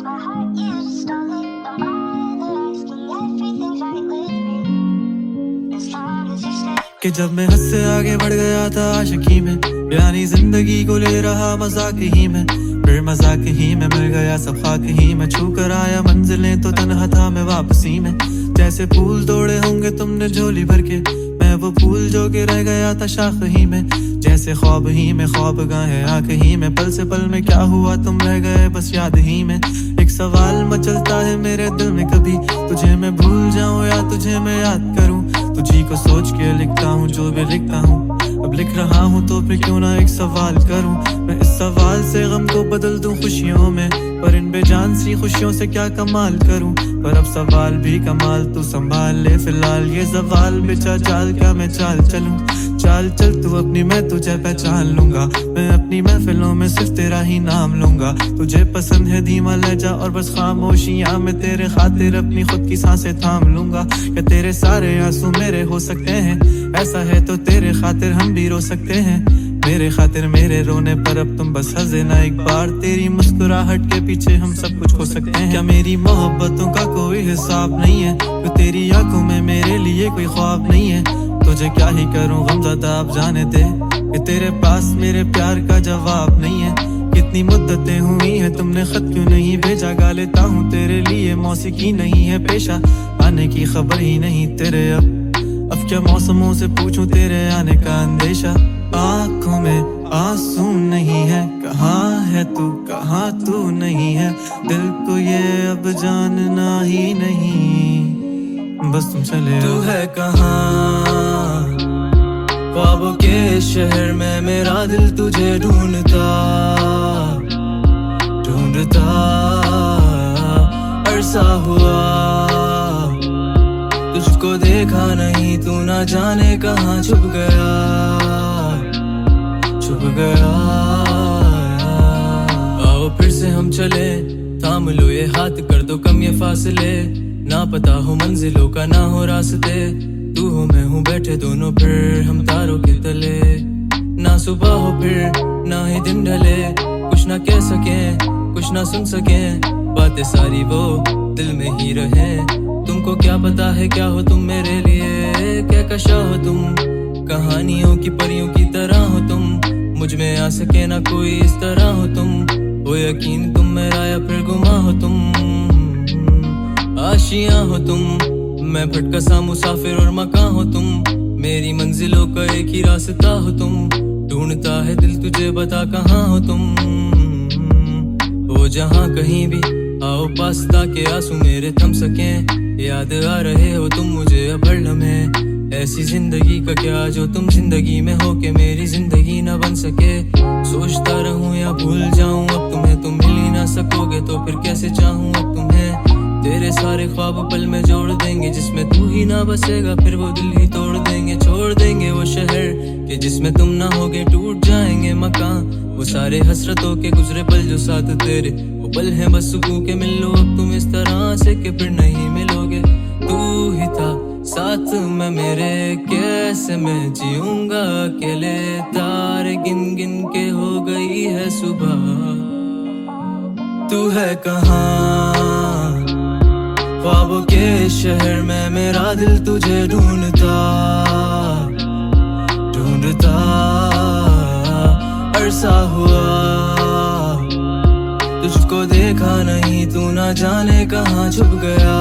lost my heart, you just stole it. Don't bother asking, everything's right with me as long as you stay. कि जब मैं हद से आगे बढ़ गया था आशिकी में, यानी जिंदगी को ले रहा मजाक ही में, फिर मजाक ही में मिल गया सब खाक ही में, छू कर आया मंजिलें तो तन्हा था मैं वापसी में। जैसे फूल तोड़े होंगे तुमने झोली भर के, मैं वो फूल जो कि रह गया था शाख ही में। जैसे ख्वाब ही में ख्वाब गाहे आंख ही में, पल से पल में क्या हुआ तुम रह गए बस याद ही में। एक सवाल मचलता है मेरे दिल में, कभी तुझे मैं भूल जाऊं या तुझे मैं याद करूं। तुझी को सोच के लिखता हूँ जो भी लिखता हूँ, अब लिख रहा हूँ तो फिर क्यों ना एक सवाल करूं। मैं इस सवाल से गम को बदल दूं खुशियों में, पर इन बेजान सी खुशियों से क्या कमाल करूं। पर अब सवाल भी कमाल तू संभाल ले फिलहाल, ये सवाल बेचा चाल क्या मैं चाल चलूं। चाल चल तू अपनी, मैं तुझे पहचान लूंगा, मैं अपनी महफिलों में सिर्फ तेरा ही नाम लूंगा। तुझे पसंद है धीमा लहजा और बस खामोशियां, मैं तेरे खातिर अपनी खुद की सांसें थाम लूंगा। क्या तेरे सारे आंसू मेरे हो सकते हैं, ऐसा है तो तेरे खातिर हम भी रो सकते हैं। मेरे खातिर मेरे रोने पर अब तुम बस हंसे ना एक बार, तेरी मुस्कुराहट के पीछे हम सब कुछ खो सकते हैं। क्या मेरी मोहब्बतों का कोई हिसाब नहीं है, तो तेरी आंखों में मेरे लिए कोई ख्वाब नहीं है। तुझे क्या ही करूं गमज़दा अब जाने दे, कि तेरे पास मेरे प्यार का जवाब नहीं है। कितनी मुद्दतें हुई हैं तुमने खत क्यों नहीं भेजा, गा लेता हूँ तेरे लिए मौसीकी नहीं है पेशा, आने की खबर ही नहीं तेरे। अब क्या मौसमों से पूछूं तेरे आने का अंदेशा। आँखों में आंसू नहीं है, कहाँ है तू कहाँ तू नहीं है, दिल को ये अब जानना ही नहीं, बस तुम चले। तू है कहाँ ख्वाबों के शहर में, मेरा दिल तुझे ढूंढता ढूंढता अरसा हुआ। तुझको देखा नहीं, तू ना जाने कहाँ छुप गया छुप गया। आओ फिर से हम चले, थाम लो ये हाथ, कर दो कम ये फासले, ना पता हो मंजिलों का ना हो रास्ते। तू हो मैं हूँ बैठे दोनों फिर हम तारों के तले, ना सुबह हो फिर ना ही दिन ढले, कुछ ना कह सके कुछ ना सुन सके, बातें सारी वो दिल में ही रहे। तुमको क्या पता है क्या हो तुम मेरे लिए, क्या कशा हो तुम, कहानियों की परियों की तरह हो तुम, मुझ में आ सके ना कोई इस तरह हो तुम। हो यकीन तुम मेरा या फिर गुमा हो तुम, आशियां हो तुम, मैं भटका सा मुसाफिर और मकान हो तुम, मेरी मंजिलों का एक ही रास्ता हो तुम। ढूंढता है दिल तुझे बता कहाँ हो तुम, हो जहाँ कहीं भी आओ पास ताकि आंसू मेरे थम सके। याद आ रहे हो तुम मुझे अब हर लम्हे, ऐसी जिंदगी का क्या जो तुम जिंदगी में हो के मेरी जिंदगी न बन सके। सोचता रहूं या भूल जाऊं अब तुम्हें, तुम मिल ही ना सकोगे तो फिर कैसे चाहूं अब तुम्हें। तेरे सारे ख्वाब पल में जोड़ देंगे, जिसमें तू ही ना बसेगा फिर वो दिल ही तोड़ देंगे। छोड़ देंगे वो शहर के जिसमें तुम ना होगे, टूट जाएंगे मकान वो सारे हसरतों के गुजरे पल जो साथ तेरे, वो पल है बस सुकून के। मिल लो अब तुम इस तरह से कि फिर नहीं मिलोगे। तू ही था साथ में मेरे, कैसे मैं जीऊंगा अकेले, तारे गिन गिन के हो गई है सुबह। तू है कहाँ ख्वाबों के शहर में, मेरा दिल तुझे ढूंढता ढूंढता अरसा हुआ। तुझको देखा नहीं, तू ना जाने कहाँ छुप गया